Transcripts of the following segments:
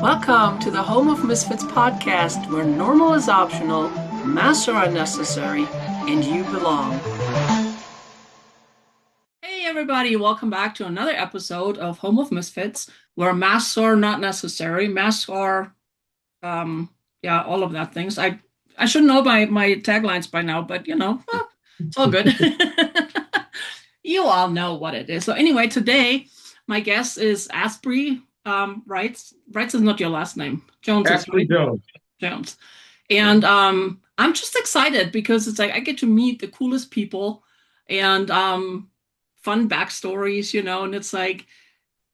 Welcome to the Home of Misfits podcast, where normal is optional, masks are unnecessary, and you belong. Hey everybody, welcome back to another episode of Home of Misfits, where masks are not necessary. Masks are, all of that things. I should know my taglines by now, but it's all good. You all know what it is. So anyway, today my guest is Aspry. Writes is not your last name. Jones is Aspry right. Jones. Jones. And I'm just excited because it's like I get to meet the coolest people and fun backstories, and it's like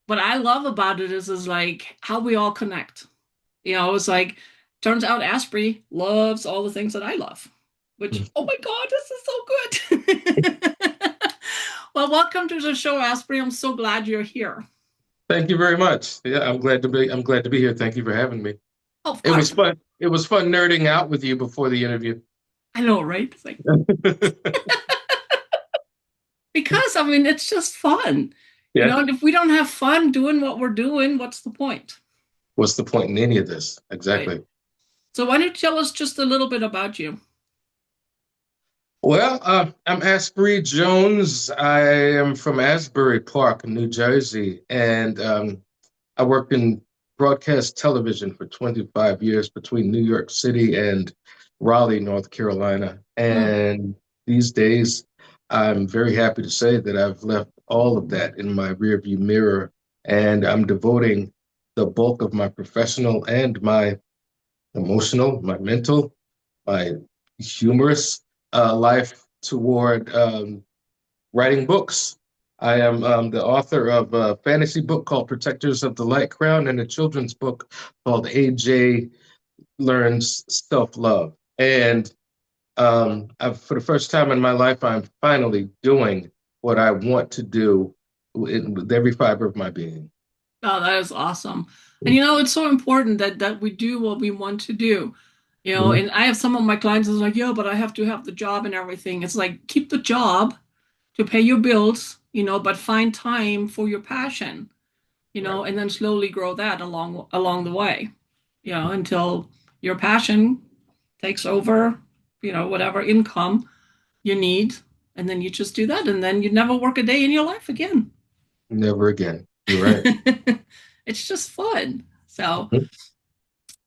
what I love about it is like how we all connect. It's like turns out Asprey loves all the things that I love, which oh my God, this is so good. Well, welcome to the show, Asprey. I'm so glad you're here. Thank you very much. Yeah, I'm glad to be here. Thank you for having me. Oh, of It was course. fun. It was fun nerding out with you before the interview. I know, right? It's like because I mean it's just fun. Yeah. And if we don't have fun doing what we're doing, what's the point? What's the point in any of this? Right. Exactly. So why don't you tell us just a little bit about you? Well, I'm Aspry Jones. I am from Asbury Park, New Jersey, and I worked in broadcast television for 25 years between New York City and Raleigh, North Carolina. Hmm. And these days, I'm very happy to say that I've left all of that in my rearview mirror, and I'm devoting the bulk of my professional and my emotional, my mental, my humorous life toward writing books. I am the author of a fantasy book called Protectors of the Light Crown and a children's book called AJ Learns Self-Love. And for the first time in my life, I'm finally doing what I want to do with every fiber of my being. Oh, that is awesome. And it's so important that we do what we want to do. Mhm. And I have some of my clients is like, yeah, but I have to have the job and everything. It's like keep the job to pay your bills, but find time for your passion, Right. and then slowly grow that along the way, until your passion takes over, whatever income you need, and then you just do that, and then you never work a day in your life again. Never again. You're right. It's just fun. So, Mhm.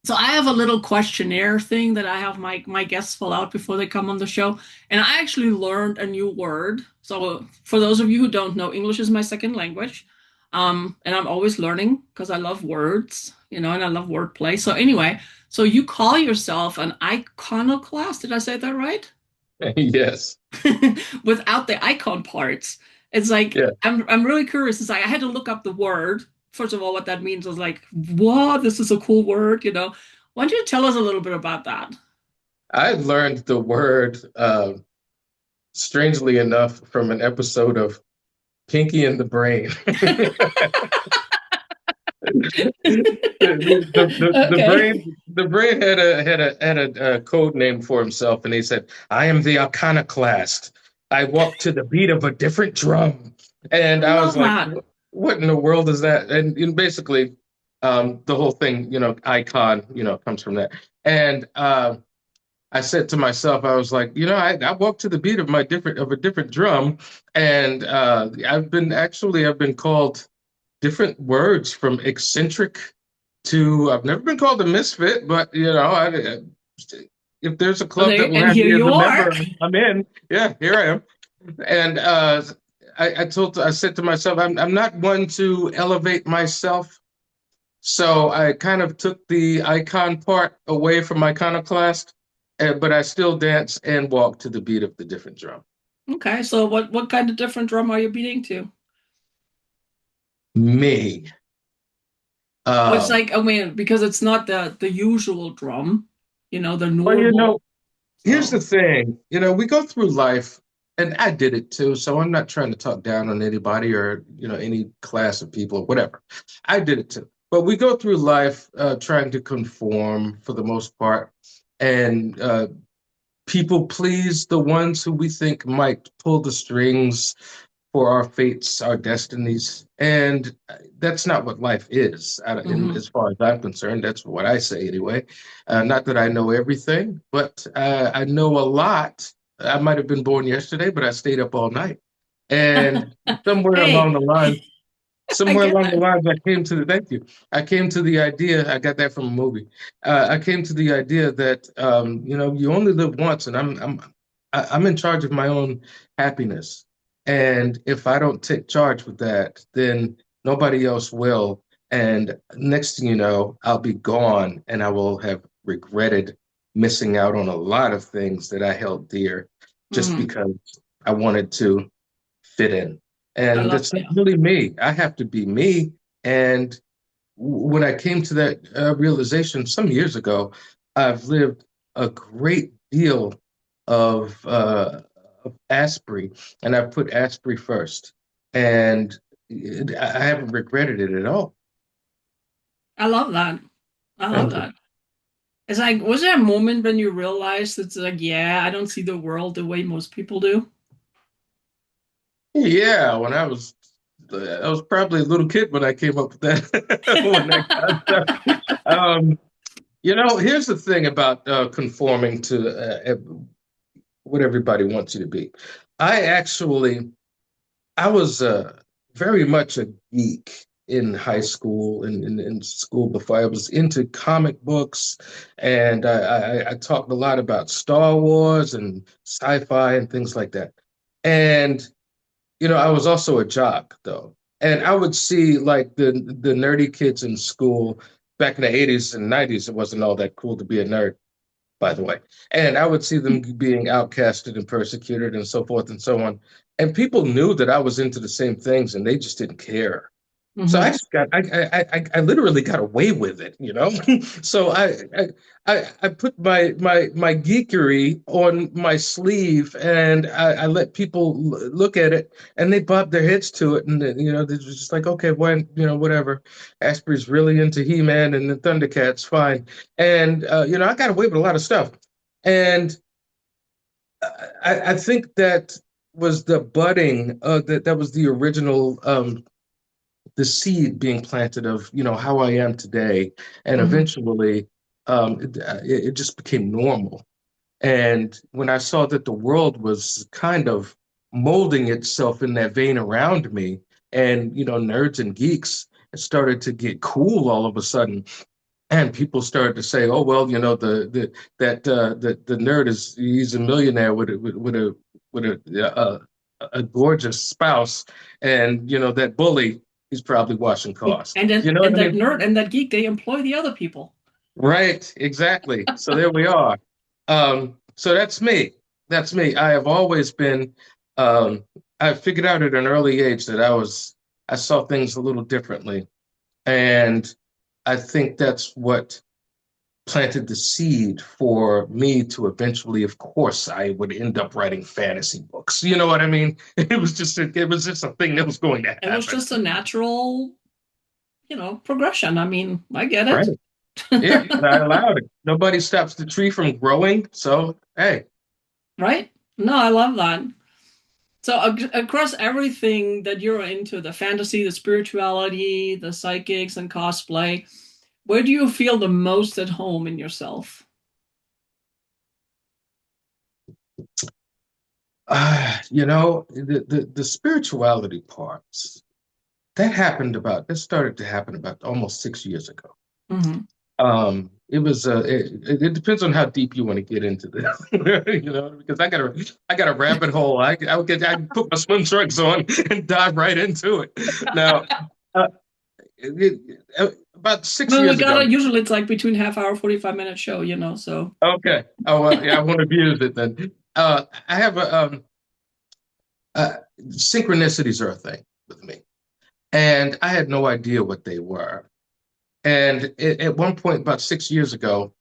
so I have a little questionnaire thing that I have my guests fill out before they come on the show, and I actually learned a new word. So, for those of you who don't know, English is my second language, and I'm always learning because I love words, and I love wordplay. So anyway, so you call yourself an iconoclast? Did I say that right? Yes. Without the icon parts. It's like Yeah. I'm really curious. It's like I had to look up the word. First of all, what that means. I was like, "What? This is a cool word." Why don't you tell us a little bit about that? I learned the word, strangely enough, from an episode of Pinky and the Brain. The Okay. brain had a code name for himself, and he said, "I am the iconoclast. I walk to the beat of a different drum." And I I was love like, that. What in the world is that?" And basically, the whole thing, icon, comes from that. And I said to myself, I was like, I walk to the beat of a different drum, and I've been called different words from eccentric to I've never been called a misfit, but if there's a club that Okay, will and have here me as you a are. member, I'm in. Yeah, here I am. And I said to myself, I'm not one to elevate myself. So I kind of took the icon part away from iconoclast, but I still dance and walk to the beat of the different drum. Okay, so what kind of different drum are you beating to? Me. Oh, it's Um, like I mean, because it's not the usual drum, the well, normal. here's the So thing. We go through life, and I did it too, so I'm not trying to talk down on anybody or, any class of people or whatever. I did it too. But we go through life trying to conform for the most part, and people please the ones who we think might pull the strings, for our fates, our destinies, and that's not what life is. Hmm. As far as I'm concerned, that's what I say anyway. Not that I know everything, but I know a lot. I might have been born yesterday, but I stayed up all night, and somewhere along Hey, the line. I Somewhere get along the that. lines, I came to the thank you. I came to the idea. I got that from a movie. I came to the idea that you only live once, and I'm in charge of my own happiness. And if I don't take charge with that, then nobody else will. And next thing you know, I'll be gone, and I will have regretted missing out on a lot of things that I held dear just Hmm. because I wanted to fit in. I And love, that's not yeah. really me. I have to be me. And when I came to that realization some years ago, I've lived a great deal of Aspry, and I put Aspry first. And I haven't regretted it at all. I love that. I love Thank you. that. It's like, was there a moment when you realized it's like, yeah, I don't see the world the way most people do? Yeah, I was probably a little kid when I came up with that when that concept. Here's the thing about conforming to what everybody wants you to be. I actually, I was very much a geek in high school and in school before. I was into comic books, and I talked a lot about Star Wars and sci-fi and things like that. And I was also a jock though, and I would see like the nerdy kids in school back in the 80s and 90s. It wasn't all that cool to be a nerd, by the way. And I would see them being outcasted and persecuted and so forth and so on. And people knew that I was into the same things and they just didn't care. So I Hmm. just got I literally got away with it. So I put my geekery on my sleeve and I let people look at it and they bobbed their heads to it and they was just like, okay, when whatever. Asprey's really into He-Man and the Thundercats, fine. And I got away with a lot of stuff. And I think that was the budding that was the original the seed being planted of how I am today, and Hmm. eventually it just became normal. And when I saw that the world was kind of molding itself in that vein around me, and nerds and geeks, it started to get cool all of a sudden, and people started to say, "Oh well, the nerd he's a millionaire with a gorgeous spouse, and that bully he's probably washing cars." And You then know what and I that mean? nerd and that geek, they employ the other people. Right, exactly. So there we are. So that's me. That's me. I have always been. Um, I figured out at an early age that I saw things a little differently, and I think that's what planted the seed for me to eventually, of course, I would end up writing fantasy books. You know what I mean? It was just a thing that was going to It was happen. just a natural, progression. I mean, I get Right. Yeah, it. and I allowed it. Nobody stops the tree from growing. So, hey, Right? No, I love that. So across everything that you're into, the fantasy, the spirituality, the psychics and cosplay, where do you feel the most at home in yourself? the spirituality parts that started to happen about almost 6 years ago. Hmm. It depends on how deep you want to get into this, because I got a rabbit hole. I can put my swim trunks on and dive right into it. Now, uh, about six Well, we years gotta ago. usually it's like between half hour, 45-minute show, so Okay. Oh well, yeah, I want to abuse it then. I have uh, synchronicities are a thing with me, and I had no idea what they were. And at one point, about 6 years ago,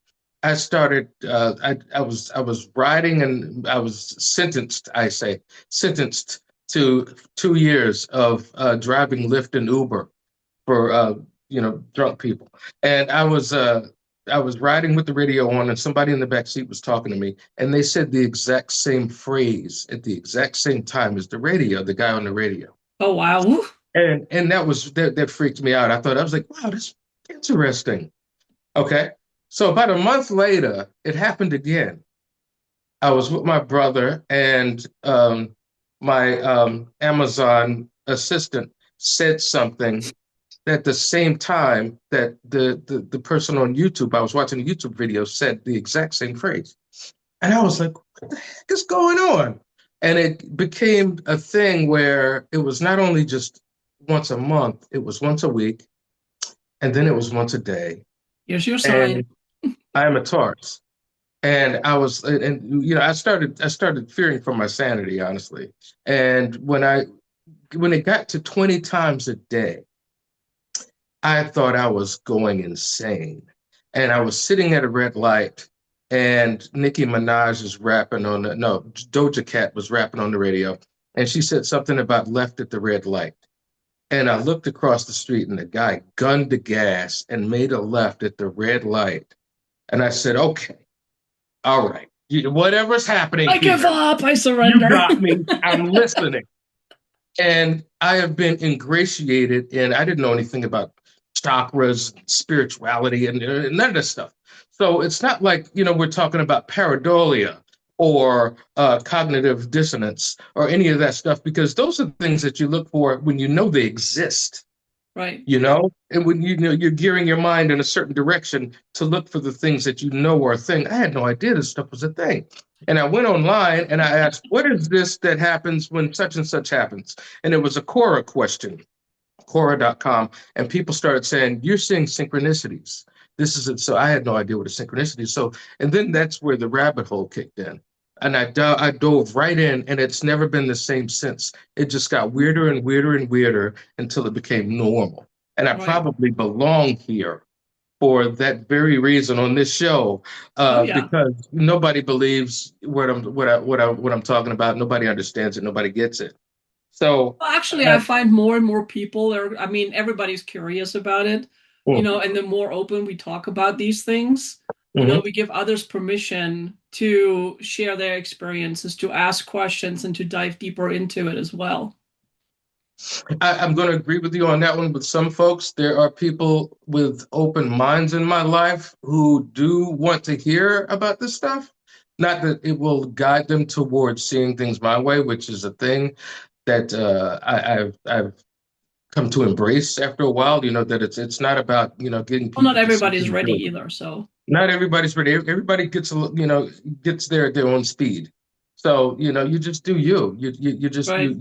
I started. I was riding, and I was sentenced. I say sentenced to 2 years of driving Lyft and Uber for drunk people. And I was riding with the radio on, and somebody in the back seat was talking to me, and they said the exact same phrase at the exact same time as the radio, the guy on the radio. Oh wow. Woo. And that freaked me out. I was like, wow, that's interesting. Okay. So about a month later, it happened again. I was with my brother, and my Amazon assistant said something at the same time that the person on YouTube, I was watching a YouTube video, said the exact same phrase. And I was like, what the heck is going on? And it became a thing where it was not only just once a month, it was once a week, and then it was once a day. Here's your sign. And I am a Taurus. And I started fearing for my sanity, honestly. And when it got to 20 times a day, I thought I was going insane. And I was sitting at a red light, and Nicki Minaj is rapping on the, no, Doja Cat was rapping on the radio. And she said something about left at the red light. And I looked across the street, and the guy gunned the gas and made a left at the red light. And I said, okay, all right, whatever's happening I give here, up. I you surrender. got me. I'm listening. And I have been ingratiated in, I didn't know anything about chakras, spirituality, and none of this stuff. So it's not like, we're talking about pareidolia or cognitive dissonance or any of that stuff, because those are things that you look for when you know they exist, Right. and when you know you're gearing your mind in a certain direction to look for the things that you know are a thing. I had no idea this stuff was a thing. And I went online and I asked, what is this that happens when such and such happens? And it was a Quora question, Quora.com. And people started saying, you're seeing synchronicities. This is it. So I had no idea what a synchronicity is. So, and then that's where the rabbit hole kicked in. And I dove right in, and it's never been the same since. It just got weirder and weirder and weirder until it became normal. And I Right. probably belong here for that very reason on this show, Oh yeah. because nobody believes what I'm talking about. Nobody understands it. Nobody gets it. So, Well, actually, uh, I find more and more people are, I mean, everybody's curious about it, mm, and the more open we talk about these things, mhm. we give others permission to share their experiences, to ask questions, and to dive deeper into it as well. I'm going to agree with you on that one. With some folks, there are people with open minds in my life who do want to hear about this stuff. Not that it will guide them towards seeing things my way, which is a thing that I've come to embrace after a while. That it's not about getting Well, not people to see everybody's things ready your way. either, so Not everybody's ready. Everybody gets their own speed. So you just do you. You just right,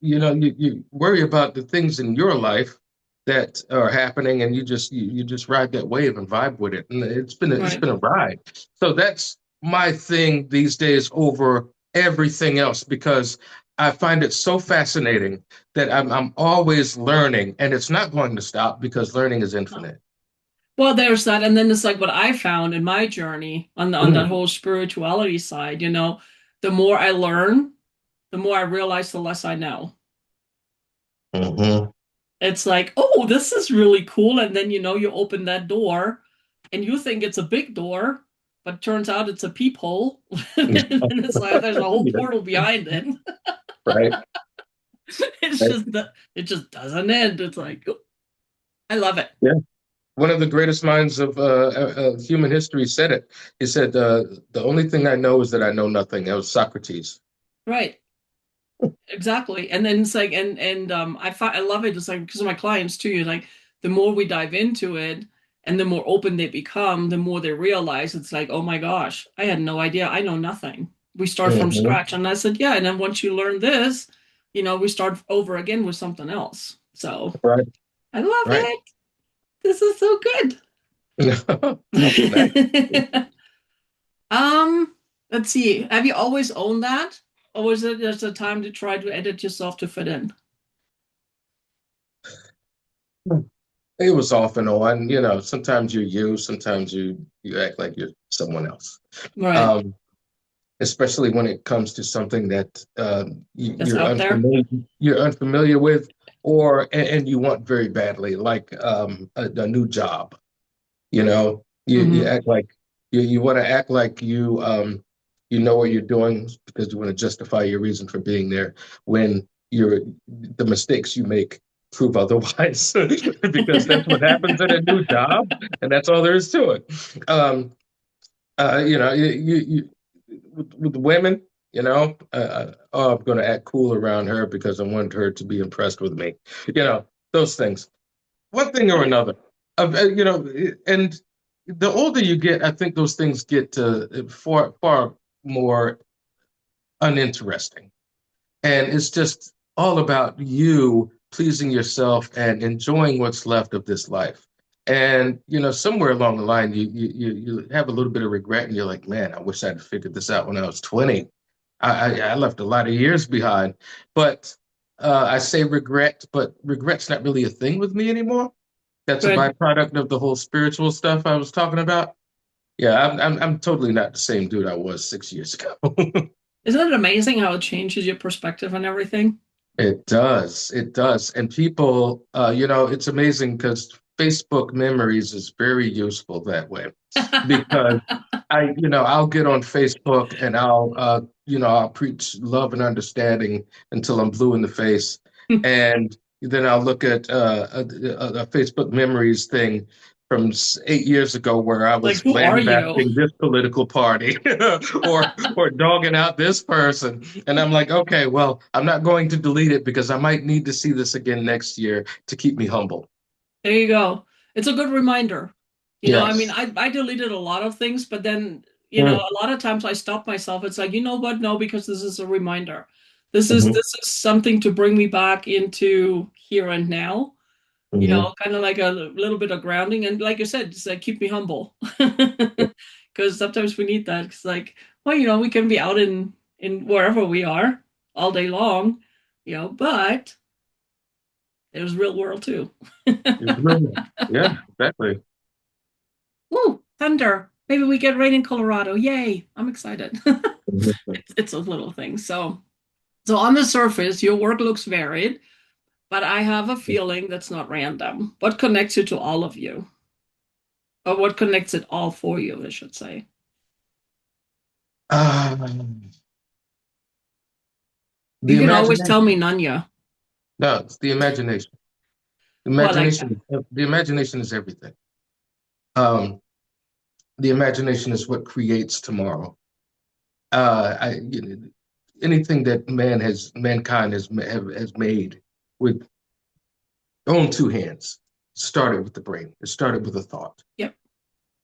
you worry about the things in your life that are happening, and you just ride that wave and vibe with it. And it's right. been a ride. So that's my thing these days over everything else, because I find it so fascinating that I'm always learning, and it's not going to stop because learning is No. infinite. Well, there's that, and then it's like what I found in my journey on that Mm, whole spirituality side. The more I learn, the more I realize, the less I know. mhm. It's like, oh, this is really cool. And then, you open that door and you think it's a big door, but turns out it's a peephole. And it's like there's a whole Yeah, portal behind it. right. It's Right. just that it just doesn't end. It's like, oh, I love it. Yeah. One of the greatest minds of human history said it. He said, "The only thing I know is that I know nothing." That was Socrates. Right. Exactly. And then it's like, and I love it. It's like because of my clients too. You're like, the more we dive into it and the more open they become, the more they realize it's like, oh my gosh, I had no idea. I know nothing. We start from Hmm. scratch. And I said, yeah. And then once you learn this, we start over again with something else. So Right. I love Right. it. This is so Nice. good. Um, let's see. Have you always owned that? Or was it just a time to try to edit yourself to fit in? It was off and on. Sometimes you're you, sometimes you act like you're someone else. Right. Um, Especially when it comes to something that That's out there. you're unfamiliar with, and you want very badly, like a new job. You know. You Hmm. act like you want to act like you know what you're doing because you want to justify your reason for being there when the mistakes you make prove otherwise because that's what happens in a new job and that's all there is to it. Um, you know, with women, oh, I'm going to act cool around her because I want her to be impressed with me. Those things. One thing or another. And the older you get, I think those things get far more uninteresting. And it's just all about you pleasing yourself and enjoying what's left of this life. And somewhere along the line, you have a little bit of regret, and you're like, man, I wish I'd figured this out when I was 20. I left a lot of years behind, but I say regret, but regret's not really a thing with me anymore. That's a Good. byproduct of the whole spiritual stuff I was talking about. Yeah, I'm totally not the same dude I was 6 years ago. Isn't it amazing how it changes your perspective on everything? It does. It does. And people, it's amazing because Facebook memories is very useful that way because I'll get on Facebook and I'll preach love and understanding until I'm blue in the face. And then I'll look at a Facebook memories thing from 8 years ago where I Like, was who are you? lambasting this political party or dogging out this person. And I'm like, okay, well, I'm not going to delete it because I might need to see this again next year to keep me humble. There you go. It's a good reminder. I mean, Yes. I deleted a lot of things, but then, Mm-hmm. a lot of times I stop myself. It's like, you know what? No, because this is a reminder. This is Hmm. this is something to bring me back into here and now. Hmm. Kind of like a little bit of grounding, and like you said, just like keep me humble. Because sometimes we need that. It's like, well, we can be out in wherever we are all day long, but there's real world too. Yeah, exactly. Woo, thunder. Maybe we get rain in Colorado. Yay. I'm excited. Mhm. It's a little thing. So on the surface, your work looks varied, but I have a feeling that's not random. What connects you to all of you? Or what connects it all for you, I should say. Um, the You can always tell me imagination. Nanya. No, it's the imagination. Oh, I like that. The imagination is everything. Um, the imagination is what creates tomorrow. Anything that mankind has made with own two hands started with the brain. It started with a thought. Yep.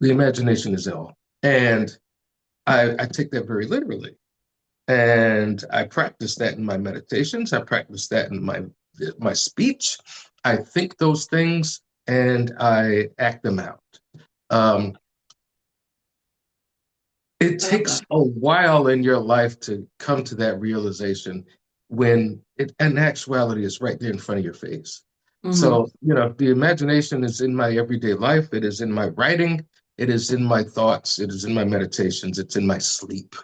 The imagination is all, and I take that very literally. And I practice that in my meditations. I practice that in my speech. I think those things and I act them out. Um, it I love takes that. a while in your life to come to that realization when it, in actuality, is right there in front of your face. Hmm. So, the imagination is in my everyday life. It is in my writing. It is in my thoughts. It is in my meditations. It's in my sleep.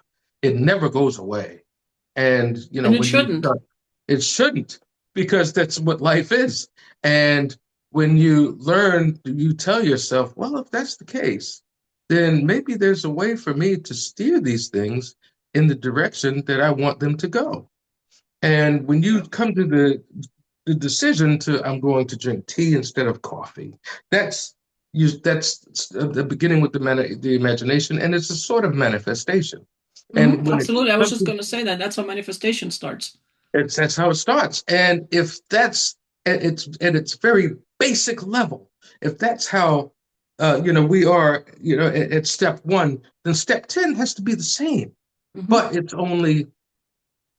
It never goes away. And And it when you shouldn't. start, it shouldn't because that's what life is. And when you learn, you tell yourself, well, if that's the case, then maybe there's a way for me to steer these things in the direction that I want them to go. And when you come to the decision to I'm going to drink tea instead of coffee, that's that's the beginning with the imagination, and it's a sort of manifestation. Hmm. And when it Absolutely. I was comes just to going to say that. That's how manifestation starts. that's how it starts. And if that's it's at its very basic level, if that's how we are, at step one, then step 10 has to be the same, Hmm. but it's only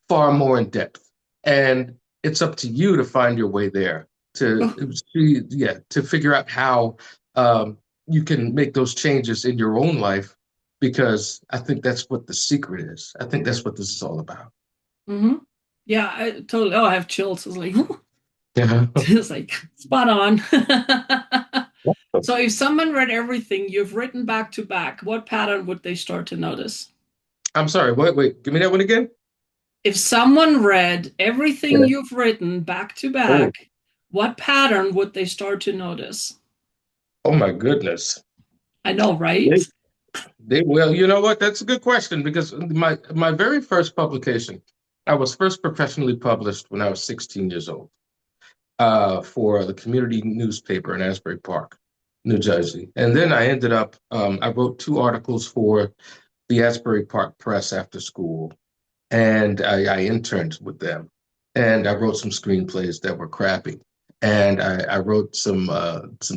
far more in depth. And it's up to you to find your way there to Oh, see, yeah, to figure out how you can make those changes in your own life, because I think that's what the secret is. I think that's what this is all about. hmm. Yeah, I totally. Oh, I have chills. It's like, Yeah. it's like spot on. So if someone read everything you've written back to back, what pattern would they start to notice? I'm sorry. Wait. Give me that one again. If someone read everything Yeah. you've written back to Oh, back, what pattern would they start to notice? oh my goodness. I know, right? They, well, you know what? That's a good question because my very first publication, I was first professionally published when I was 16 years old, for the community newspaper in Asbury Park, New Jersey. And then I ended up, I wrote two articles for the Asbury Park Press after school, and I interned with them, and I wrote some screenplays that were crappy, and I wrote some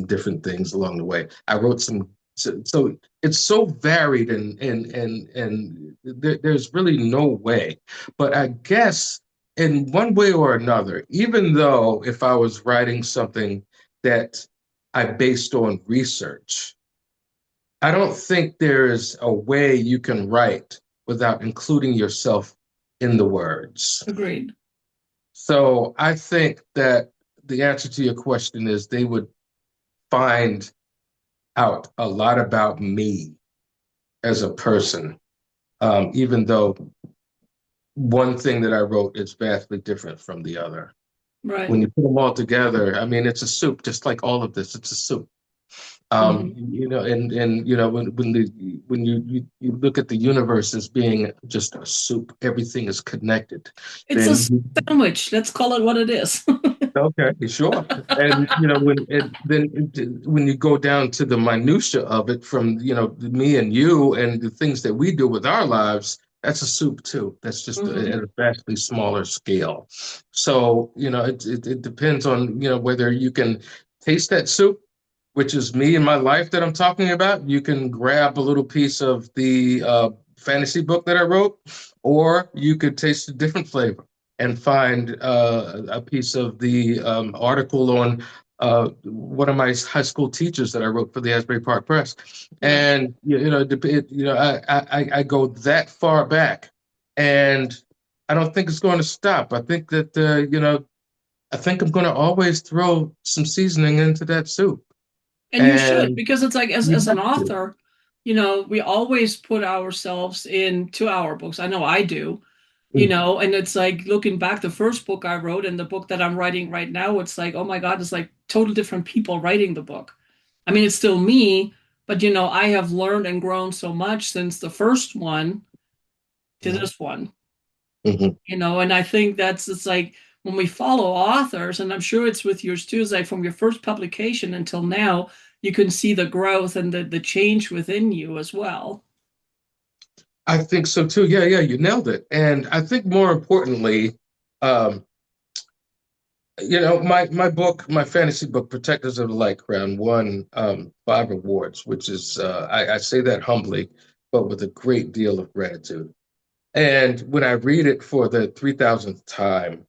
different things along the way. I wrote some. So it's so varied, and there's really no way. But I guess in one way or another, even though if I was writing something that I based on research, I don't think there is a way you can write without including yourself in the words. Agreed. So I think that the answer to your question is they would find out a lot about me as a person, even though one thing that I wrote is vastly different from the other. Right. When you put them all together, I mean, it's a soup, just like all of this. It's a soup. Hmm. And you know when you look at the universe as being just a soup, everything is connected. It's a Then sandwich. Let's call it what it is. okay, sure. And when you go down to the minutia of it, from me and you and the things that we do with our lives, that's a soup too. That's just Hmm. at a vastly smaller scale. So it depends on whether you can taste that soup, which is me and my life that I'm talking about. You can grab a little piece of the fantasy book that I wrote, or you could taste a different flavor and find a piece of the article on one of my high school teachers that I wrote for the Asbury Park Press. Right. And I go that far back, and I don't think it's going to stop. I think that I think I'm going to always throw some seasoning into that soup, And you should, and because it's like you as an have to. author, we always put ourselves into our books. I know I do, and it's like looking back, the first book I wrote and the book that I'm writing right now, it's like, oh my God, it's like total different people writing the book. I mean, it's still me, but I have learned and grown so much since the first one to Mhm. this one. Mhm. And I think that's it's like when we follow authors, and I'm sure it's with yours too, is like from your first publication until now, you can see the growth and the change within you as well. I think so too. Yeah, yeah, you nailed it. And I think more importantly, um, my book, my fantasy book, Protectors of the Light Crown, won 5 awards, which is I say that humbly, but with a great deal of gratitude. And when I read it for the 3,000th time,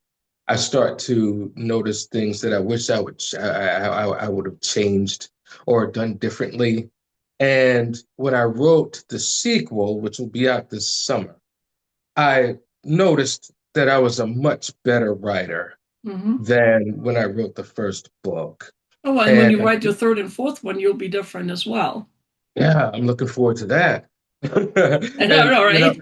I start to notice things that I wish I would have changed or done differently. And when I wrote the sequel, which will be out this summer, I noticed that I was a much better writer Hmm. than when I wrote the first book. Oh, and when And you write your third and fourth one, you'll be different as well. yeah, I'm looking forward to that. And All right.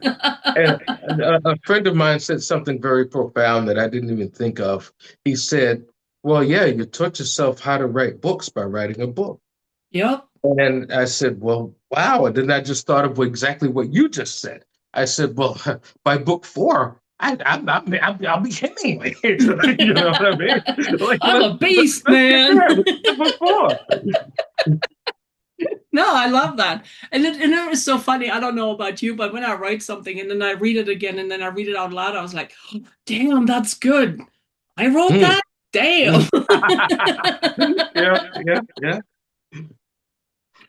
a friend of mine said something very profound that I didn't even think of. He said, "Well, yeah, you taught yourself how to write books by writing a book." Yep. And I said, "Well, wow." And then I just thought of exactly what you just said. I said, "Well, by book four, I'll be Hemingway." You know what I mean? Like, I'm a beast, let's get man. there. Let's get to book four. No, I love that. And it was so funny. I don't know about you, but when I write something and then I read it again and then I read it out loud, I was like, oh, damn, that's good. I wrote Mm, that? Damn. mm. Yeah, yeah, yeah.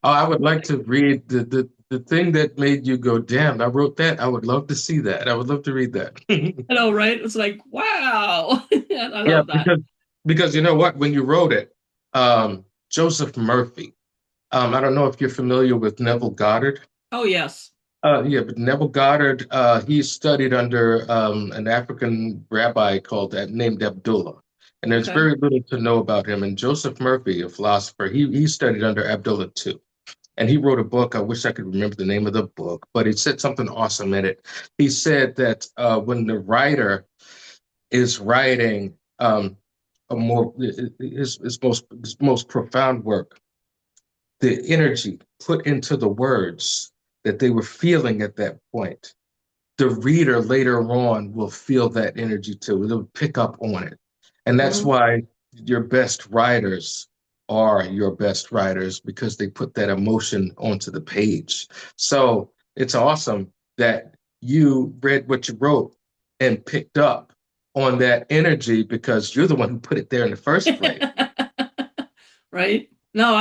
Oh, I would like to read the thing that made you go, damn, I wrote that. I would love to see that. I would love to read that. I know, right? It's like, wow. I Yeah, love that. because you know what? When you wrote it, Joseph Murphy, I don't know if you're familiar with Neville Goddard. Oh, yes. Yeah, but Neville Goddard, he studied under an African rabbi named Abdullah. And there's Okay. very little to know about him. And Joseph Murphy, a philosopher, he studied under Abdullah too. And he wrote a book. I wish I could remember the name of the book, but he said something awesome in it. He said that when the writer is writing a more his most profound work, the energy put into the words that they were feeling at that point, the reader later on will feel that energy too. They'll pick up on it. And that's Mhm. why your best writers are your best writers because they put that emotion onto the page. So it's awesome that you read what you wrote and picked up on that energy because you're the one who put it there in the first place. Right? No,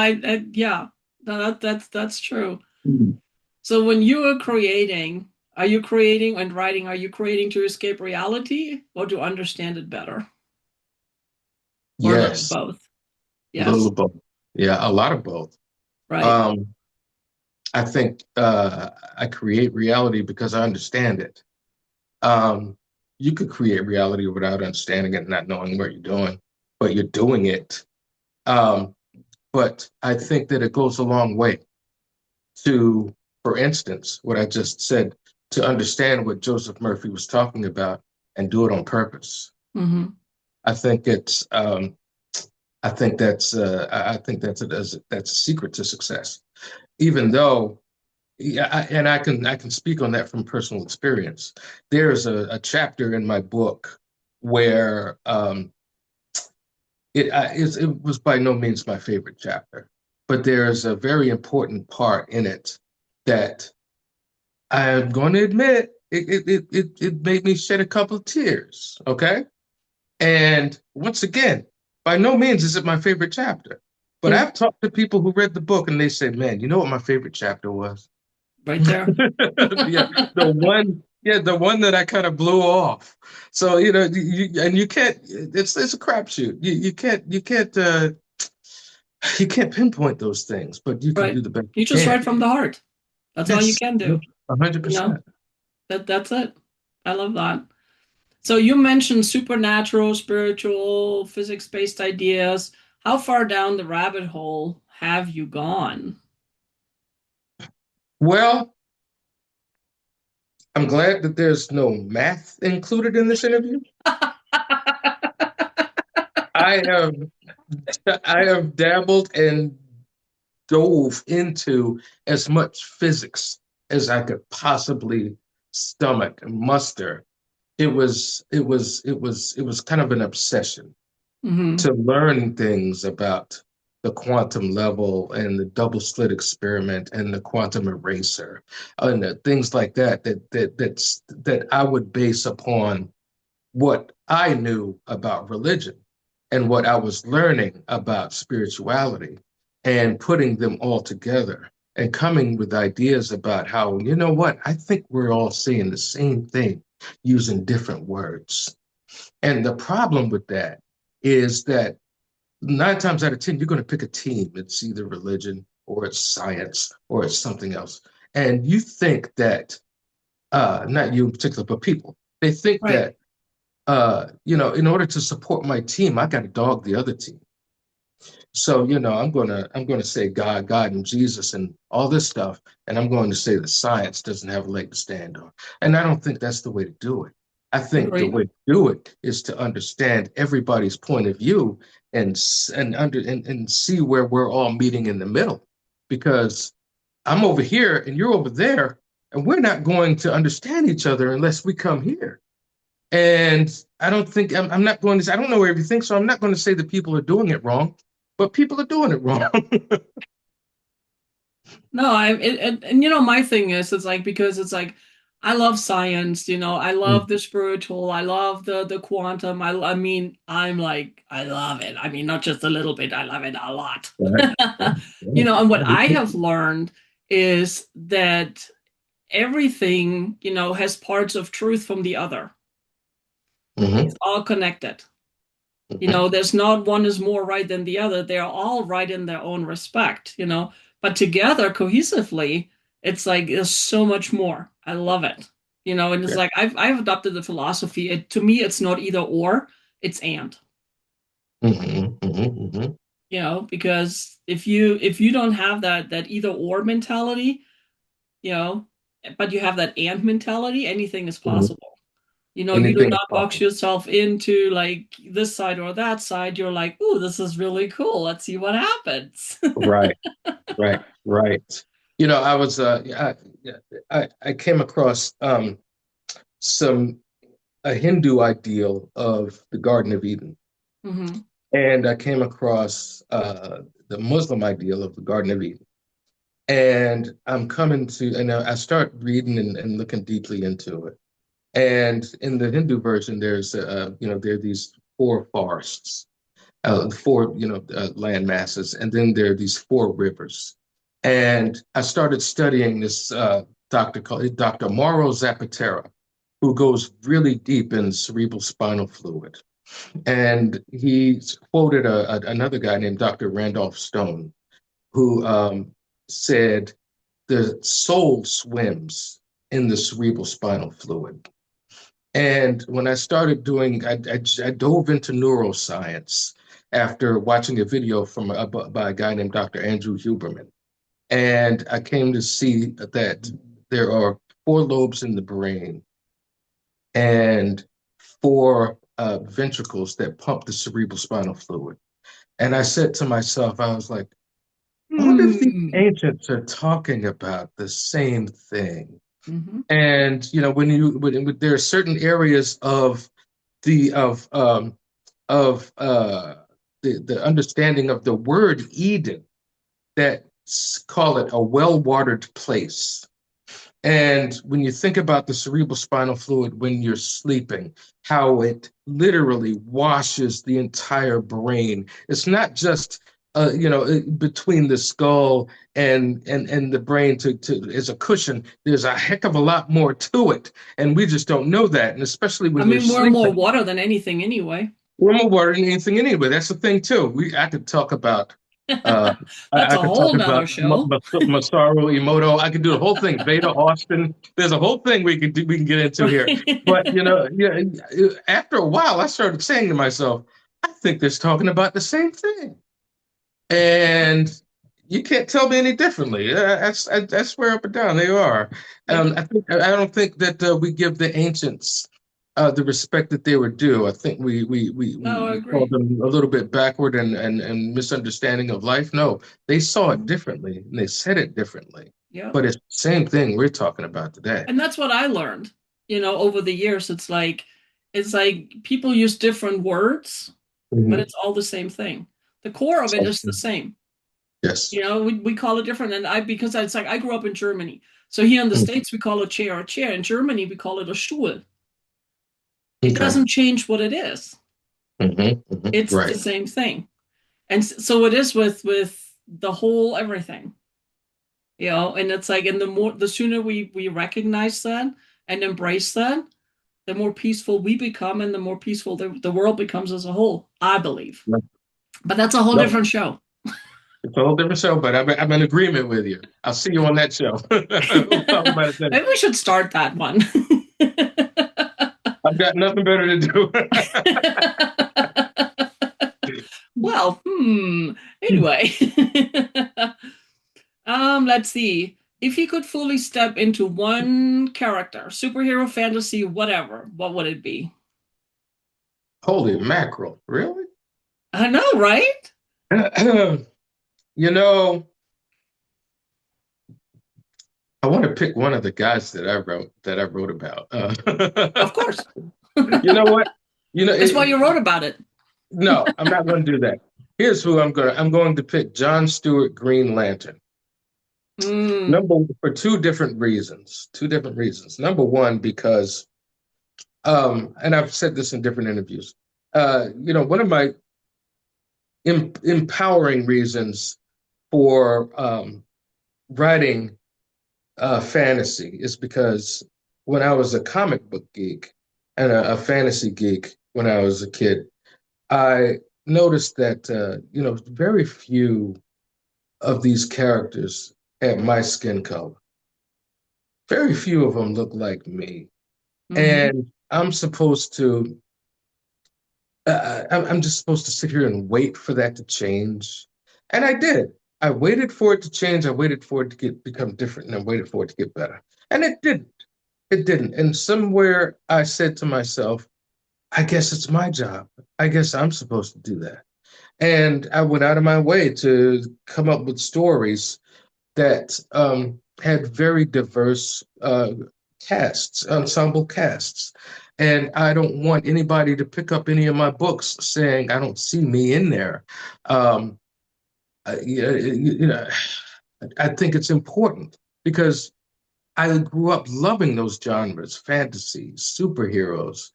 yeah, no, that's true. Mhm. So when you are creating, are you creating and writing, are you creating to escape reality or to understand it better? Or a little of Yes, both? a little Yes, of both. Yeah, a lot of both. right. Um, I think I create reality because I understand it. Um, you could create reality without understanding it and not knowing what you're doing, but you're doing it. Um, but I think that it goes a long way to, for instance, what I just said, to understand what Joseph Murphy was talking about and do it on purpose. Hmm. I think it's I think that's a secret to success. Even though yeah, and I can speak on that from personal experience. There's a chapter in my book where it was by no means my favorite chapter, but there's a very important part in it that I'm going to admit it made me shed a couple of tears. Okay, and once again, by no means is it my favorite chapter, but Hmm. I've talked to people who read the book and they say, "Man, you know what my favorite chapter was." Right there. Yeah, the one that I kind of blew off. So, you can't, it's a crapshoot. You can't pinpoint those things, but you can Right. do the best You you just write can. from the heart. That's all you Yes, can do. a hundred You know, percent. that's it. I love that. So you mentioned supernatural, spiritual, physics-based ideas. How far down the rabbit hole have you gone? Well, I'm glad that there's no math included in this interview. I have I have dabbled and dove into as much physics as I could possibly stomach and muster. It was kind of an obsession Hmm. to learn things about the quantum level and the double slit experiment and the quantum eraser and things like that I would base upon what I knew about religion and what I was learning about spirituality and putting them all together and coming with ideas about how, you know what, I think we're all saying the same thing using different words. And the problem with that is that 9 times out of 10, you're going to pick a team. It's either religion or it's science or it's something else. And you think that, not you in particular, but people, they think Right. that in order to support my team, I got to dog the other team. So, I'm gonna say God, God, and Jesus, and all this stuff, and I'm going to say that science doesn't have a leg to stand on. And I don't think that's the way to do it. I think the Agreed. way to do it is to understand everybody's point of view and see where we're all meeting in the middle. Because I'm over here and you're over there, and we're not going to understand each other unless we come here. And I don't think I'm not going to. I don't know everything, so I'm not going to say that people are doing it wrong, but people are doing it wrong. No, and my thing is, it's like because it's like I love science, I love the spiritual, I love the quantum. I mean, I'm like I love it. I mean, not just a little bit, I love it a lot. Right. And what I have learned is that everything, has parts of truth from the other. It's Mhm, all connected. mhm, There's not one is more right than the other. They're all right in their own respect. But together, cohesively, it's like there's so much more. I love it. And it's yeah, like I've adopted the philosophy. To me, it's not either or, it's and. mhm, mhm, mhm, Because if you don't have that either or mentality, you know, but you have that and mentality, anything is mhm. possible. You do Anything is not box possible. yourself into like this side or that side. You're like, "Ooh, this is really cool. Let's see what happens." Right, right, right. You know, I came across some a Hindu ideal of the Garden of Eden, Hmm. and I came across the Muslim ideal of the Garden of Eden. And and I start reading and looking deeply into it. And in the Hindu version, there are these four forests, four, land masses, and then there are these four rivers. And I started studying this doctor called Dr. Mauro Zapatero, who goes really deep in cerebral spinal fluid. And he quoted another guy named Dr. Randolph Stone, who said the soul swims in the cerebral spinal fluid. And when I started doing, I dove into neuroscience after watching a video by a guy named Dr. Andrew Huberman. And I came to see that there are four lobes in the brain and four ventricles that pump the cerebral spinal fluid. And I said to myself, I was like, I wonder if the Hmm. ancients are talking about the same thing. Hmm. And there are certain areas the of of the understanding of the word Eden that call it a well-watered place. And when you think about the cerebral spinal fluid when you're sleeping, how it literally washes the entire brain. It's not just between the skull and the brain to as a cushion. There's a heck of a lot more to it, and we just don't know that. And especially I when you're mean, we're more sleeping, water than anything anyway. we're more water than anything anyway. That's the thing too. I could talk about uh, That's I a could talk whole nother about show. Masaru Emoto. I could do the whole thing. Veda Austin. There's a whole thing we can get into here. But yeah, after a while, I started saying to myself, I think they're talking about the same thing, and you can't tell me any differently. I swear up and down they are. Yep. I don't think that we give the ancients the respect that they were due. I think No, I we call agree. them a little bit backward and misunderstanding of life. No, they saw it Mhm. differently and they said it differently. Yep. But it's the same thing we're talking about today. And that's what I learned, over the years. It's like people use different words, but Mhm. it's all the same thing. The core of it So, is the same. yes. We call it different. And because it's like I grew up in Germany. So here in the States, we call a chair. In Germany, we call it a Stuhl. It Okay. doesn't change what it is. It's the Right. same thing. And so it is with the whole everything. And it's like, and the sooner we recognize that and embrace that, the more peaceful we become and the more peaceful the world becomes as a whole, I believe. But that's a whole No, different show. it's a whole different show, but I'm in agreement with you. I'll see you on that show. We'll talk about it then. Maybe we should start that one. I've got nothing better to do. Well, anyway. Let's see. If you could fully step into one character, superhero, fantasy, whatever, what would it be? Holy mackerel. Really? I know, right? You know, I want to pick one of the guys that I wrote about. Of course. You know what? You know, That's why you wrote about it. no, I'm not going to do that. Here's who I'm going to pick John Stewart Green Lantern. Mm, For two different reasons. Two different reasons. Number one, because and I've said this in different interviews. One of my empowering reasons for writing fantasy is because when I was a comic book geek and a fantasy geek when I was a kid, I noticed that very few of these characters had my skin color. Very few of them look like me, hmm. and I'm just supposed to sit here and wait for that to change, and I did. I waited for it to change. I waited for it to become different, and I waited for it to get better, and it didn't. it didn't. And somewhere I said to myself, I guess it's my job. I guess I'm supposed to do that. And I went out of my way to come up with stories that had very diverse casts, ensemble casts. And I don't want anybody to pick up any of my books saying I don't see me in there. Um, you know, I think it's important because I grew up loving those genres, fantasy, superheroes,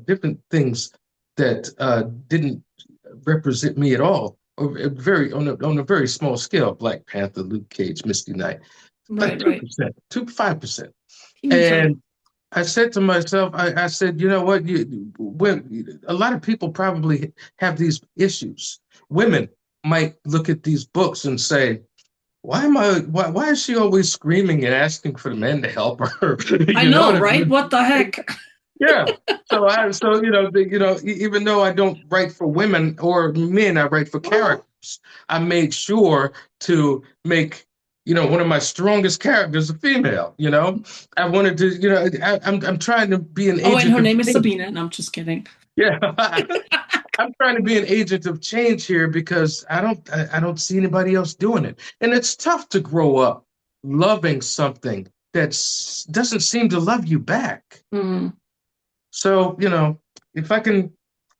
different things that didn't represent me at all, or very on a very small scale. Black Panther, Luke Cage, Misty Knight, like Right, right. 2%, 5%. Teeny tiny. And I said to myself, I said, you know what? When a lot of people probably have these issues. Women might look at these books and say, why is she always screaming and asking for the men to help her? I You know what know, I right? mean? What the heck? Yeah. So even though I don't write for women or men, I write for characters. I made sure to make, one of my strongest characters a female. I wanted to, I'm trying to be an Oh, and agent her of name is change. Sabina, and I'm just kidding. Yeah. I'm trying to be an agent of change here because I don't see anybody else doing it. And it's tough to grow up loving something that doesn't seem to love you back. Mm, So, if I can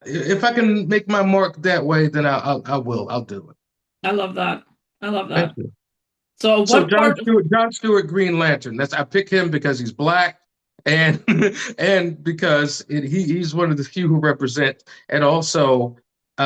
if I can make my mark that way, then I will. I'll do it. I love that. I love Thank that. you. So, So what part? John Stewart, Green Lantern. I pick him because he's black and and because he's one of the few who represent, and also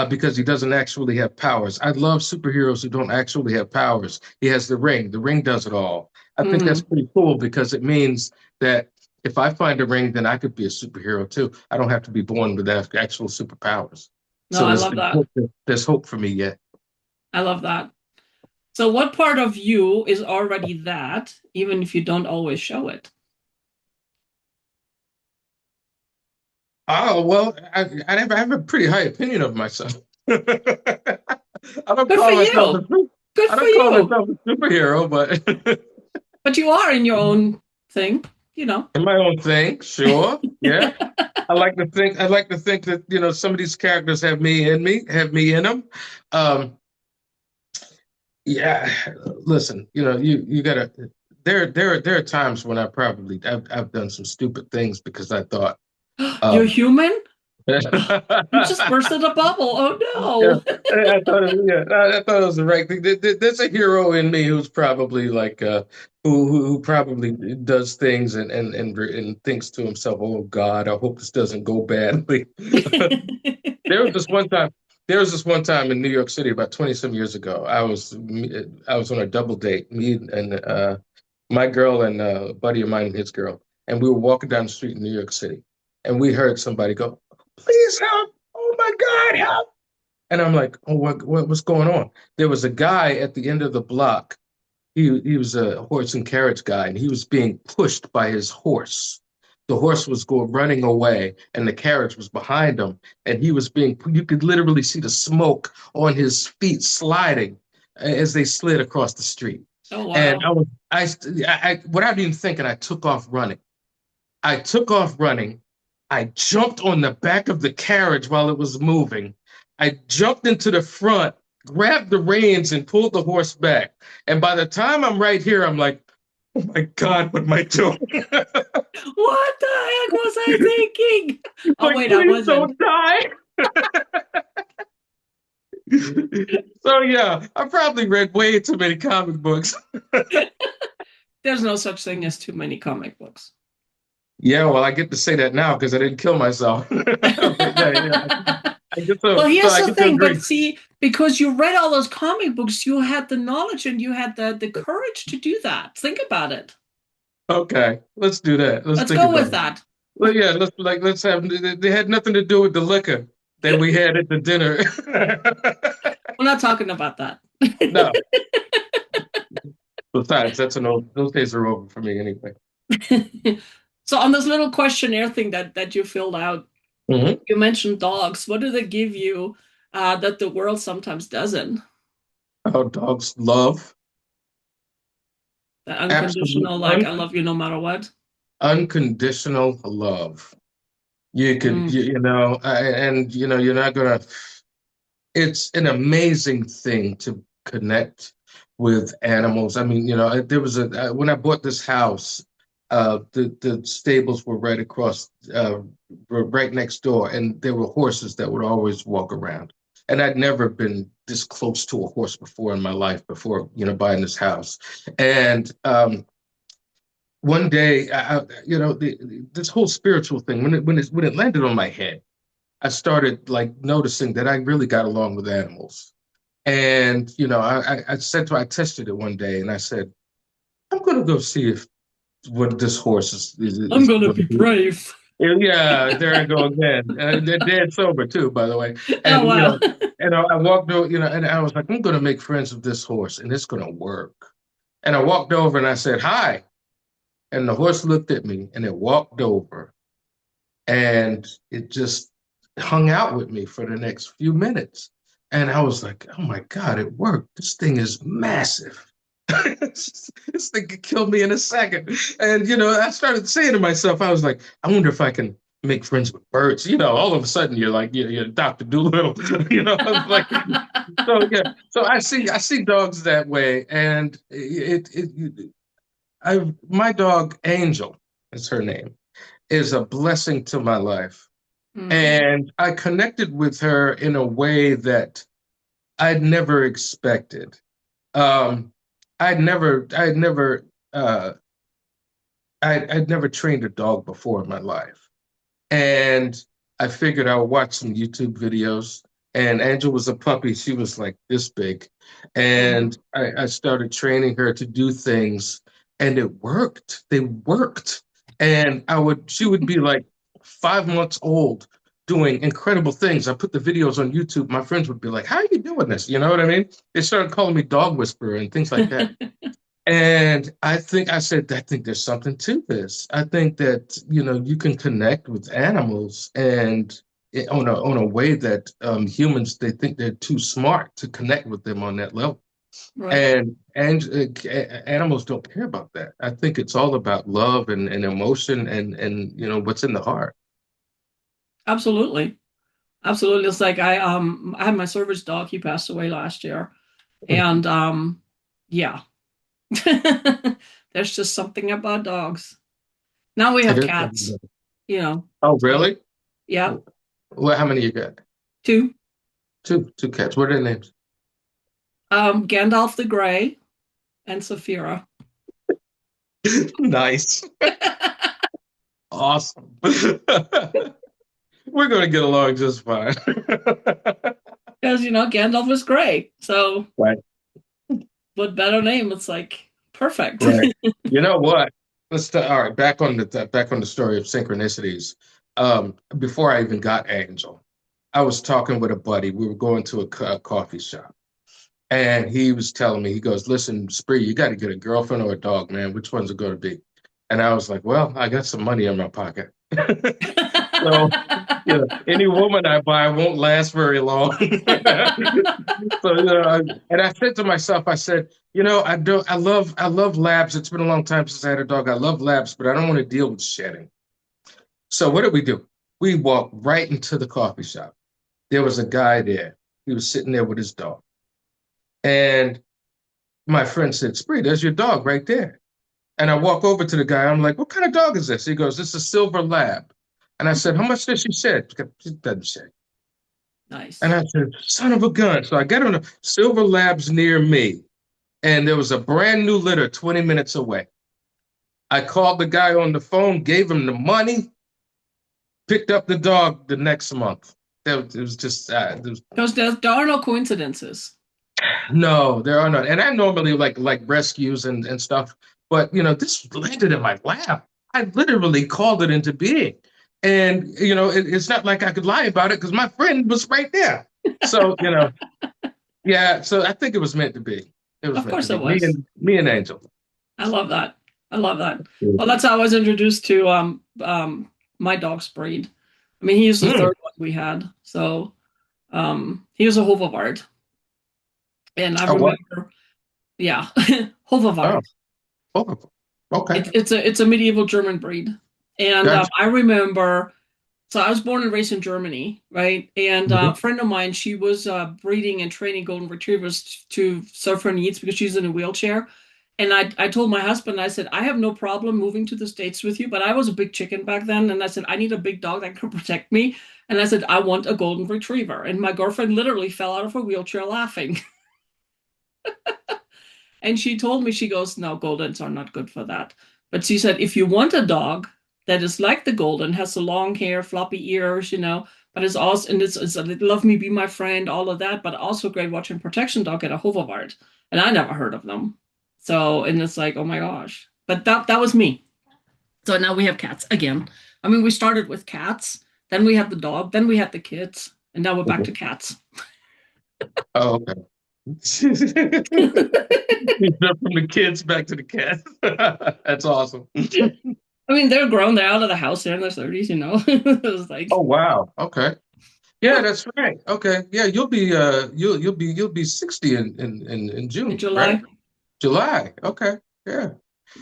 because he doesn't actually have powers. I love superheroes who don't actually have powers. He has the ring. The ring does it all. I think that's Mm, pretty cool because it means that if I find a ring, then I could be a superhero too. I don't have to be born with actual superpowers. no, So I love that. there's hope for me yet. I love that. So, what part of you is already that, even if you don't always show it? Oh, well, I have a pretty high opinion of myself. I don't Good for call myself you. Good I for don't call you. myself a superhero, but But you are in your own thing, you know. in my own thing, sure. Yeah. I like to think that, some of these characters have me in them. Um, yeah, listen, you gotta there are times when I've done some stupid things because I thought, You're um, human? You just bursted a bubble. yeah, Oh no. I thought it was the right thing. There's a hero in me who's probably like who probably does things and thinks to himself, "Oh God, I hope this doesn't go badly." There was this one time. There was this one time in New York City about 20 some years ago. I was on a double date, me and my girl and a buddy of mine and his girl, and we were walking down the street in New York City, and we heard somebody go, "Please help! Oh my God, help!" And I'm like, oh, what's going on? There was a guy at the end of the block. He was a horse and carriage guy, and he was being pushed by his horse. The horse was going running away, and the carriage was behind him, and he was being. You could literally see the smoke on his feet sliding as they slid across the street. Oh And wow. without even thinking, I took off running. I took off running. I jumped on the back of the carriage while it was moving. I jumped into the front, grabbed the reins, and pulled the horse back. And by the time I'm right here, I'm like, oh my God, what am I doing? What the heck was I thinking? Oh Like, wait, I please wasn't. don't die. So yeah, I probably read way too many comic books. There's no such thing as too many comic books. Yeah, well, I get to say that now because I didn't kill myself. But yeah, I get Well, so here's I the get to thing, but agree. see, because you read all those comic books, you had the knowledge and you had the courage to do that. Think about it. Okay, let's do that. Let's Let's think go about with it. that. Well, yeah, let's have. They had nothing to do with the liquor that we had at the dinner. We're not talking about that. No. Besides, that's an old. Those days are over for me anyway. So on this little questionnaire thing that you filled out, Hmm. you mentioned dogs. What do they give you that the world sometimes doesn't? How dogs love, That absolute, unconditional, like I love you no matter what. unconditional love. You could, Mm, and you're not gonna. It's an amazing thing to connect with animals. I mean, there was when I bought this house, the stables were right across, were right next door, and there were horses that would always walk around. And I'd never been this close to a horse before in my life before, buying this house. And one day, this whole spiritual thing, when it landed on my head, I started like noticing that I really got along with animals. And I tested it one day, and I said, I'm going to go see if what this horse I'm is gonna going to be be. brave. Yeah, there I go again. They're dead sober too, by the way. Oh And wow. I walked over, and I was like, I'm going to make friends with this horse, and it's going to work. And I walked over and I said, hi. And the horse looked at me, and it walked over, and it just hung out with me for the next few minutes. And I was like, oh my God, it worked. This thing is massive. This thing could kill me in a second. And, I started saying to myself, I was like, I wonder if I can make friends with birds. All of a sudden you're like, you're Dr. Doolittle. I was like, so yeah. So I see dogs that way. And my dog, Angel, is her name, is a blessing to my life. Mm, And I connected with her in a way that I'd never expected. Um, I'd never, uh, I'd never trained a dog before in my life. And I figured I would watch some YouTube videos. And Angel was a puppy. She was like this big. mm. And I started training her to do things, and it worked. They worked. And she would be like 5 months old doing incredible things. I put the videos on YouTube. My friends would be like, how are you doing this? You know what I mean? They started calling me dog whisperer and things like that. And I think there's something to this. I think that, you can connect with animals and on a way that humans, they think they're too smart to connect with them on that level. Right. And animals don't care about that. I think it's all about love and emotion and what's in the heart. Absolutely. Absolutely. It's like I had my service dog, he passed away last year. And yeah. There's just something about dogs. Now we It have is. cats, Oh, so really? yeah, Well, how many you got? two. Two cats. What are their names? Gandalf the Grey and Saphira. Nice. Awesome. We're going to get along just fine. Because Gandalf was gray. So Right, what better name? It's like perfect. right. You know what? All right, back on the story of synchronicities. Before I even got Angel, I was talking with a buddy. We were going to a coffee shop, and he was telling me, he goes, "Listen, Spree, you got to get a girlfriend or a dog, man. Which one's it going to be?" And I was like, "Well, I got some money in my pocket." So, any woman I buy won't last very long. So, and I said to myself, I said, I love labs. It's been a long time since I had a dog. I love labs, but I don't want to deal with shedding. So what did we do? We walked right into the coffee shop. There was a guy there. He was sitting there with his dog. And my friend said, Spree, there's your dog right there. And I walk over to the guy. I'm like, what kind of dog is this? He goes, this is a silver lab. And I said, how much does she shed? She doesn't shed. And Nice. I said, son of a gun. So I got on the silver labs near me, and there was a brand new litter 20 minutes away. I called the guy on the phone, gave him the money, picked up the dog the next month. It was just, Because there are no coincidences. no, there are not. And I normally like rescues and stuff, but this landed in my lap. I literally called it into being. And it's not like I could lie about it because my friend was right there. So, yeah, so I think it was meant to be. It was Of meant to course be. it Me was. and me and Angel. I love that. I love that. Well, that's how I was introduced to my dog's breed. I mean, he was the Mm. third one we had. So he was a Hovavart. And I Oh, what? remember, yeah, Oh, Hovavart. oh. Okay. It's a medieval German breed. And Gotcha. I remember, so I was born and raised in Germany, right? And Mhm. a friend of mine, she was breeding and training golden retrievers to serve her needs because she's in a wheelchair. And I told my husband, I said, I have no problem moving to the States with you, but I was a big chicken back then. And I said, I need a big dog that can protect me. And I said, I want a golden retriever. And my girlfriend literally fell out of her wheelchair laughing. And she told me, she goes, no, Goldens are not good for that. But she said, if you want a dog that is like the Golden, has the long hair, floppy ears, but it's also, and it's a love me, be my friend, all of that, but also great watching protection dog at a Hoverwart. And I never heard of them. So, and it's like, oh my gosh. But that was me. So now we have cats again. I mean, we started with cats, then we had the dog, then we had the kids, and now we're back to cats. Oh, okay. You jump from the kids back to the cats. That's awesome. I mean, they're grown, they're out of the house, they're in their 30s. It was Oh like, wow. Okay. Yeah, yeah, that's right. Okay. Yeah, you'll be 60 in in June, right? July. July. Okay. Yeah.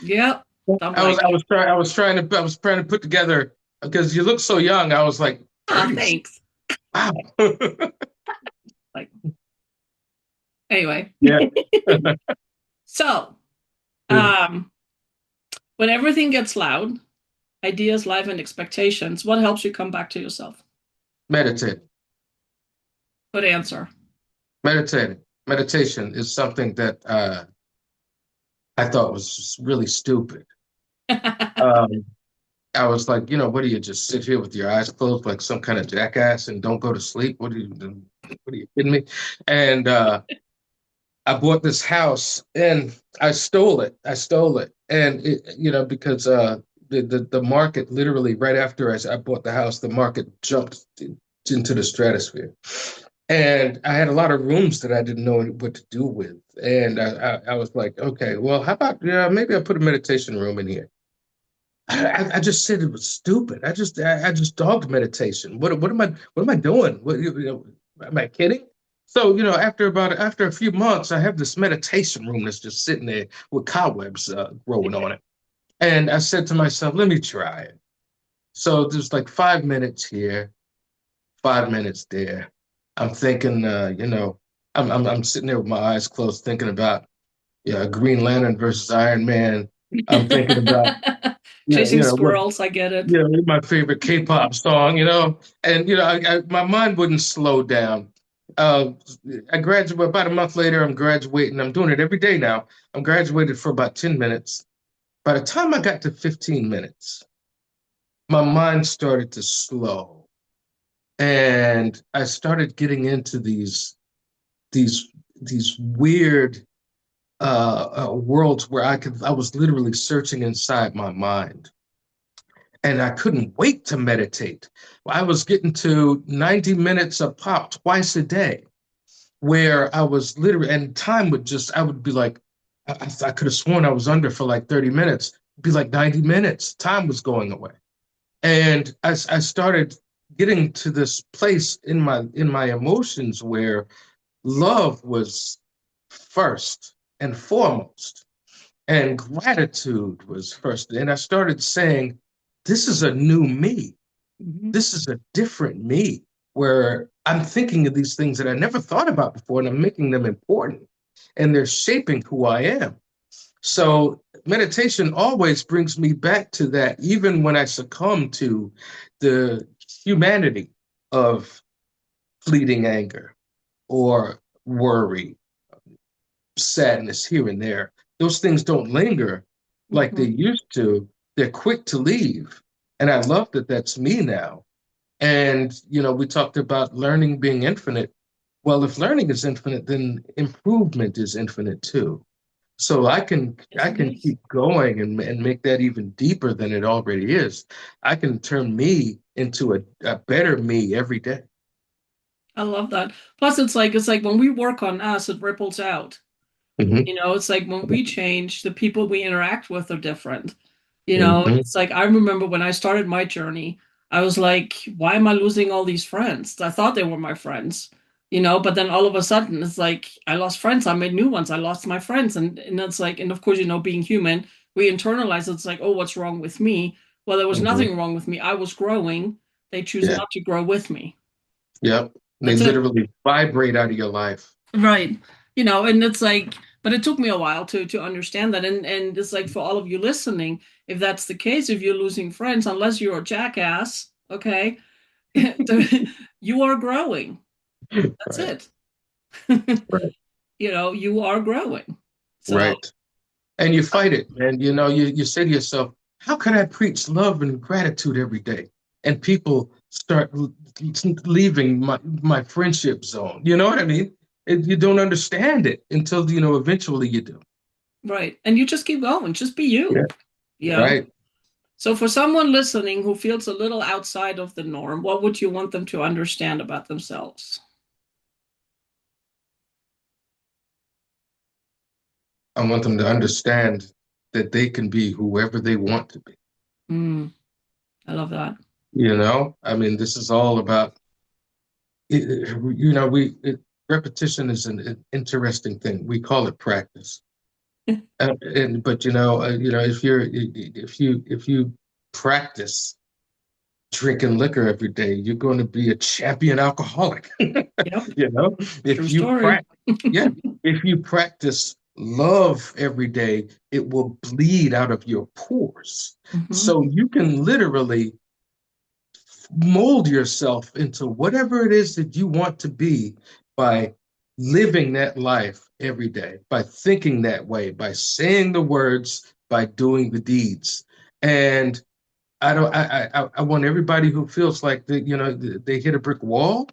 Yep. I'm I was like, I was trying I was trying to put together because you look so young. I was like ah, 30s. thanks. Wow. Like, anyway. Yeah. So, um, when everything gets loud, ideas, life, and expectations, what helps you come back to yourself? Meditate. Good answer. Meditating. Meditation is something that I thought was just really stupid. Um, I was like, what do you just sit here with your eyes closed like some kind of jackass and don't go to sleep? What are you kidding me? And I bought this house and I stole it. I stole it. And because the market literally right after I bought the house, the market jumped into the stratosphere. And I had a lot of rooms that I didn't know what to do with. And I was like, okay, well, how about maybe I put a meditation room in here. I just said it was stupid. I just dogged meditation. What am I doing? Am I kidding? So, after a few months, I have this meditation room that's just sitting there with cobwebs growing on it. And I said to myself, let me try it. So there's like 5 minutes here, 5 minutes there. I'm thinking, I'm sitting there with my eyes closed, thinking about Green Lantern versus Iron Man. I'm thinking about Chasing what squirrels, I get it. my favorite K-pop song, and my mind wouldn't slow down. Uh, I graduated about a month later. I'm graduating. I'm doing it every day now. I'm graduated for about 10 minutes. By the time I got to 15 minutes, my mind started to slow, and I started getting into these these weird worlds where I was literally searching inside my mind and I couldn't wait to meditate. I was getting to 90 minutes a pop twice a day, where I was literally, and time would just, I would be like, I could have sworn I was under for like 30 minutes, it'd be like 90 minutes. Time was going away. And I started getting to this place in my emotions where love was first and foremost and gratitude was first. And I started saying, this is a new me. Mhm. This is a different me where I'm thinking of these things that I never thought about before and I'm making them important and they're shaping who I am. So meditation always brings me back to that, even when I succumb to the humanity of fleeting anger or worry, sadness here and there. Those things don't linger like they Mhm. used to. They're quick to leave. And I love that that's me now. And, we talked about learning being infinite. Well, if learning is infinite, then improvement is infinite too. So I can Yes, I it can is. keep going and make that even deeper than it already is. I can turn me into a better me every day. I love that. Plus, it's like when we work on us, it ripples out. Hmm. It's like when we change, the people we interact with are different. Hmm. It's like I remember when I started my journey, I was like, why am I losing all these friends? I thought they were my friends, but then all of a sudden it's like I lost friends, I made new ones, I lost my friends. And it's like, and of course, being human, we internalize it's like, oh, what's wrong with me? Well, there was Mhm. nothing wrong with me. I was growing. They choose Yeah. not to grow with me. Yep. They That's it. literally vibrate out of your life. Right. And it's like, but it took me a while to understand that. And it's like for all of you listening, if that's the case, if you're losing friends, unless you're a jackass, okay, you are growing. That's Right. it. Right. You are growing. So, Right. And you fight it, man. You say to yourself, how can I preach love and gratitude every day? And people start leaving my friendship zone. You know what I mean? You don't understand it until, eventually you do. right. And you just keep going. Just be you, Yeah. you know? Right. So for someone listening who feels a little outside of the norm, what would you want them to understand about themselves? I want them to understand that they can be whoever they want to be. Mm, I love that. I mean, this is all about, repetition is an interesting thing. We call it practice. And but if you practice drinking liquor every day, you're going to be a champion alcoholic. Yep. You know, True if you story. practice, yeah, if you practice love every day, it will bleed out of your pores. Hmm. So you can literally mold yourself into whatever it is that you want to be by living that life every day, by thinking that way, by saying the words, by doing the deeds. And I don't. I want everybody who feels like they hit a brick wall,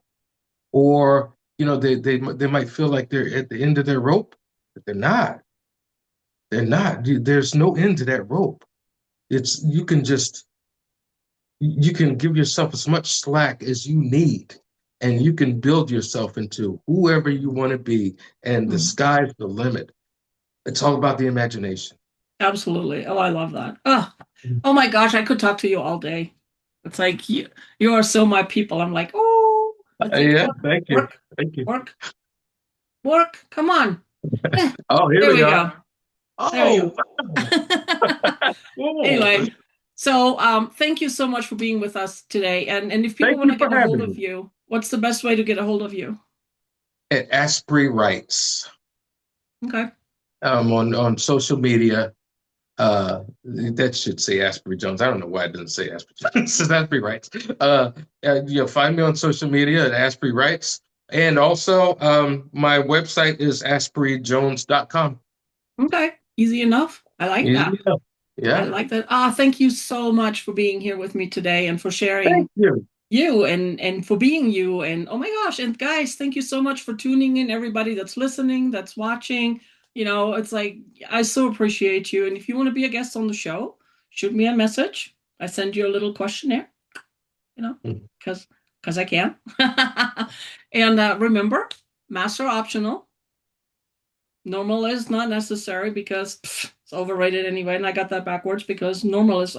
or they might feel like they're at the end of their rope, but they're not. They're not. There's no end to that rope. It's you can give yourself as much slack as you need, and you can build yourself into whoever you want to be, and the Mhm. sky's the limit. It's all about the imagination. Absolutely. Oh, I love that. Oh my gosh, I could talk to you all day. It's like you are so my people. I'm like, oh, let's say, Yeah, come on, thank you. work, Thank you. work, work. Come on. Eh, Oh, here there we we are. go. There we Oh, wow. go. Cool. Anyway, so thank you so much for being with us today. And if people Thank want you to for get a hold having of me. you, what's the best way to get a hold of you? At Aspry Writes, Okay. on social media. That should say Aspry Jones. I don't know why I didn't say Aspry Jones. It says Aspry Writes. You'll find me on social media at Aspry Writes. And also, my website is aspryjones.com. Okay. Easy enough. I like Easy that. enough. I Yeah. like that. Thank you so much for being here with me today and for sharing Thank you. you and for being you. And oh my gosh, and guys, thank you so much for tuning in, everybody that's listening, that's watching. It's like I so appreciate you. And if you want to be a guest on the show, shoot me a message. I send you a little questionnaire, you know, because I can. And remember, master optional. Normal is not necessary because it's overrated anyway, and I got that backwards because normal is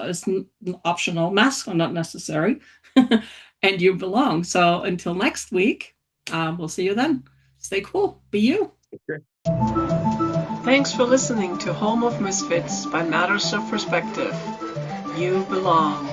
optional. Masks are not necessary, and you belong. So until next week, we'll see you then. Stay cool. Be you. Okay. Thanks for listening to Home of Misfits by Matters of Perspective. You belong.